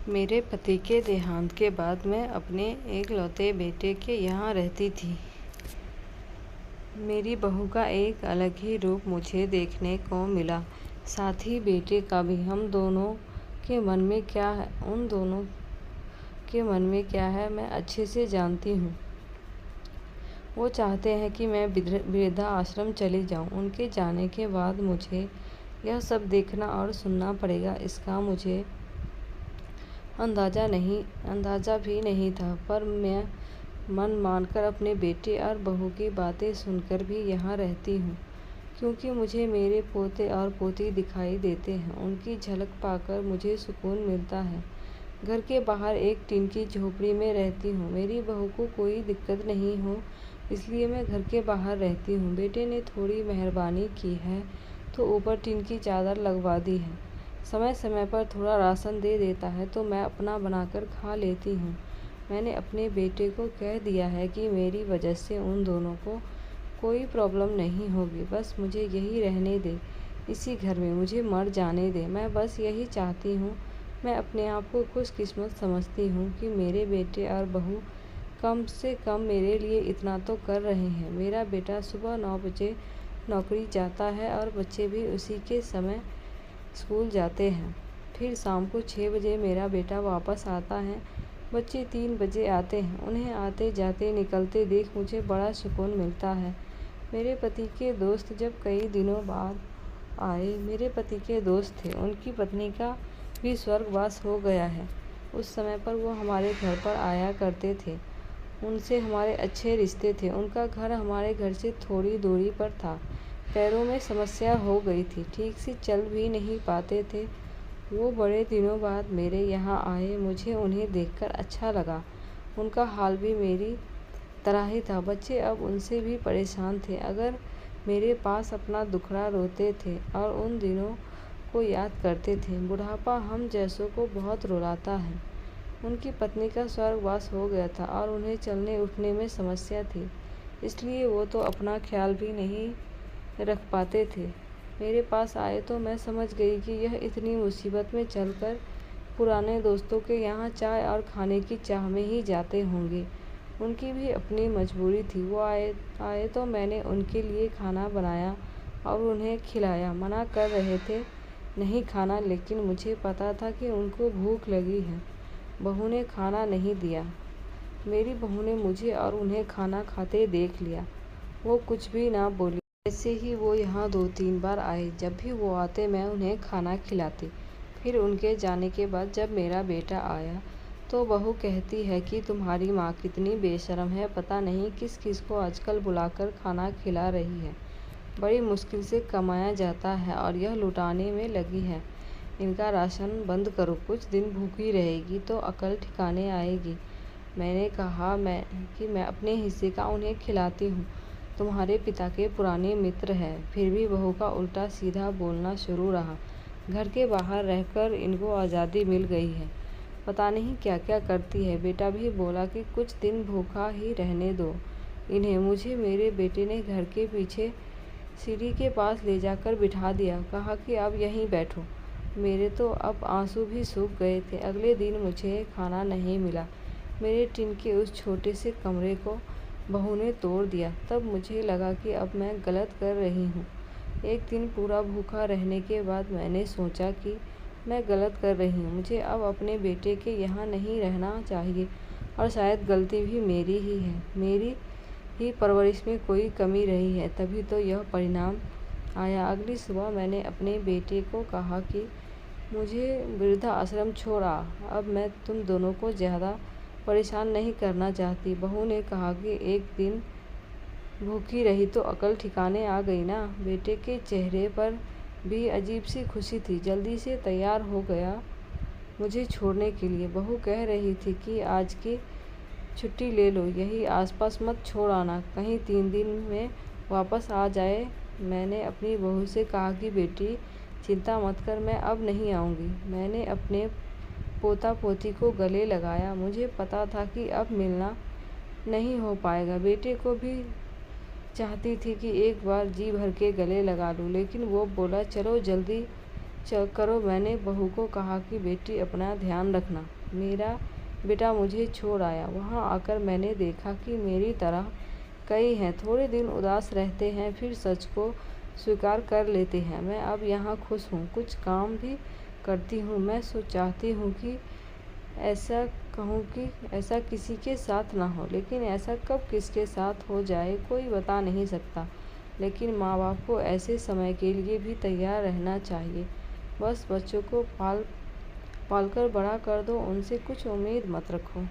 मेरे पति के देहांत के बाद मैं अपने एकलौते बेटे के यहाँ रहती थी। मेरी बहू का एक अलग ही रूप मुझे देखने को मिला, साथ ही बेटे का भी। हम दोनों के मन में क्या है, उन दोनों के मन में क्या है, मैं अच्छे से जानती हूँ। वो चाहते हैं कि मैं वृद्धा आश्रम चली जाऊँ। उनके जाने के बाद मुझे यह सब देखना और सुनना पड़ेगा, इसका मुझे अंदाज़ा भी नहीं था। पर मैं मन मानकर अपने बेटे और बहू की बातें सुनकर भी यहाँ रहती हूँ, क्योंकि मुझे मेरे पोते और पोती दिखाई देते हैं। उनकी झलक पाकर मुझे सुकून मिलता है। घर के बाहर एक टीन की झोपड़ी में रहती हूँ। मेरी बहू को कोई दिक्कत नहीं हो, इसलिए मैं घर के बाहर रहती हूँ। बेटे ने थोड़ी मेहरबानी की है तो ऊपर टीन की चादर लगवा दी है। समय समय पर थोड़ा राशन दे देता है तो मैं अपना बनाकर खा लेती हूँ। मैंने अपने बेटे को कह दिया है कि मेरी वजह से उन दोनों को कोई प्रॉब्लम नहीं होगी। बस मुझे यही रहने दे, इसी घर में मुझे मर जाने दे। मैं बस यही चाहती हूँ। मैं अपने आप को खुशकिस्मत समझती हूँ कि मेरे बेटे और बहू कम से कम मेरे लिए इतना तो कर रहे हैं। मेरा बेटा सुबह 9 बजे नौकरी जाता है और बच्चे भी उसी के समय स्कूल जाते हैं। फिर शाम को 6 बजे मेरा बेटा वापस आता है। बच्चे 3 बजे आते हैं। उन्हें आते जाते निकलते देख मुझे बड़ा सुकून मिलता है। मेरे पति के दोस्त जब कई दिनों बाद आए, मेरे पति के दोस्त थे, उनकी पत्नी का भी स्वर्गवास हो गया है। उस समय पर वो हमारे घर पर आया करते थे। उनसे हमारे अच्छे रिश्ते थे। उनका घर हमारे घर से थोड़ी दूरी पर था। पैरों में समस्या हो गई थी, ठीक से चल भी नहीं पाते थे। वो बड़े दिनों बाद मेरे यहाँ आए। मुझे उन्हें देखकर अच्छा लगा। उनका हाल भी मेरी तरह ही था। बच्चे अब उनसे भी परेशान थे। अगर मेरे पास अपना दुखड़ा रोते थे और उन दिनों को याद करते थे। बुढ़ापा हम जैसों को बहुत रुलाता है। उनकी पत्नी का स्वर्गवास हो गया था और उन्हें चलने उठने में समस्या थी, इसलिए वो तो अपना ख्याल भी नहीं रख पाते थे। मेरे पास आए तो मैं समझ गई कि यह इतनी मुसीबत में चलकर पुराने दोस्तों के यहाँ चाय और खाने की चाह में ही जाते होंगे। उनकी भी अपनी मजबूरी थी। वो आए तो मैंने उनके लिए खाना बनाया और उन्हें खिलाया। मना कर रहे थे नहीं खाना, लेकिन मुझे पता था कि उनको भूख लगी है। बहू ने खाना नहीं दिया। मेरी बहू ने मुझे और उन्हें खाना खाते देख लिया। वो कुछ भी ना बोली। ऐसे ही वो यहाँ 2-3 बार आए। जब भी वो आते मैं उन्हें खाना खिलाती। फिर उनके जाने के बाद जब मेरा बेटा आया तो बहू कहती है कि तुम्हारी माँ कितनी बेशर्म है, पता नहीं किस किस को आजकल बुलाकर खाना खिला रही है। बड़ी मुश्किल से कमाया जाता है और यह लुटाने में लगी है। इनका राशन बंद करो, कुछ दिन भूखी रहेगी तो अकल ठिकाने आएगी। मैंने कहा कि मैं अपने हिस्से का उन्हें खिलाती हूँ। तुम्हारे पिता के पुराने मित्र हैं। फिर भी बहू का उल्टा सीधा बोलना शुरू रहा। घर के बाहर रहकर इनको आज़ादी मिल गई है, पता नहीं क्या क्या करती है। बेटा भी बोला कि कुछ दिन भूखा ही रहने दो इन्हें। मुझे मेरे बेटे ने घर के पीछे सीढ़ी के पास ले जाकर बिठा दिया। कहा कि अब यहीं बैठो। मेरे तो अब आंसू भी सूख गए थे। अगले दिन मुझे खाना नहीं मिला। मेरे टिन के उस छोटे से कमरे को बहू ने तोड़ दिया। तब मुझे लगा कि अब मैं गलत कर रही हूँ। एक दिन पूरा भूखा रहने के बाद मैंने सोचा कि मैं गलत कर रही हूँ। मुझे अब अपने बेटे के यहाँ नहीं रहना चाहिए और शायद गलती भी मेरी ही है। मेरी ही परवरिश में कोई कमी रही है, तभी तो यह परिणाम आया। अगली सुबह मैंने अपने बेटे को कहा कि मुझे वृद्धा आश्रम छोड़ा। अब मैं तुम दोनों को ज़्यादा परेशान नहीं करना चाहती। बहू ने कहा कि एक दिन भूखी रही तो अकल ठिकाने आ गई ना। बेटे के चेहरे पर भी अजीब सी खुशी थी। जल्दी से तैयार हो गया मुझे छोड़ने के लिए। बहू कह रही थी कि आज की छुट्टी ले लो, यही आसपास मत छोड़ आना, कहीं 3 दिन में वापस आ जाए। मैंने अपनी बहू से कहा कि बेटी चिंता मत कर, मैं अब नहीं आऊँगी। मैंने अपने पोता पोती को गले लगाया। मुझे पता था कि अब मिलना नहीं हो पाएगा। बेटे को भी चाहती थी कि एक बार जी भर के गले लगा लूँ, लेकिन वो बोला चलो जल्दी करो। मैंने बहू को कहा कि बेटी अपना ध्यान रखना। मेरा बेटा मुझे छोड़ आया। वहाँ आकर मैंने देखा कि मेरी तरह कई हैं, थोड़े दिन उदास रहते हैं, फिर सच को स्वीकार कर लेते हैं। मैं अब यहाँ खुश हूँ, कुछ काम भी करती हूँ। मैं चाहती हूँ कि ऐसा कहूँ कि ऐसा किसी के साथ ना हो, लेकिन ऐसा कब किसके साथ हो जाए कोई बता नहीं सकता। लेकिन माँ बाप को ऐसे समय के लिए भी तैयार रहना चाहिए। बस बच्चों को पाल पालकर बड़ा कर दो, उनसे कुछ उम्मीद मत रखो।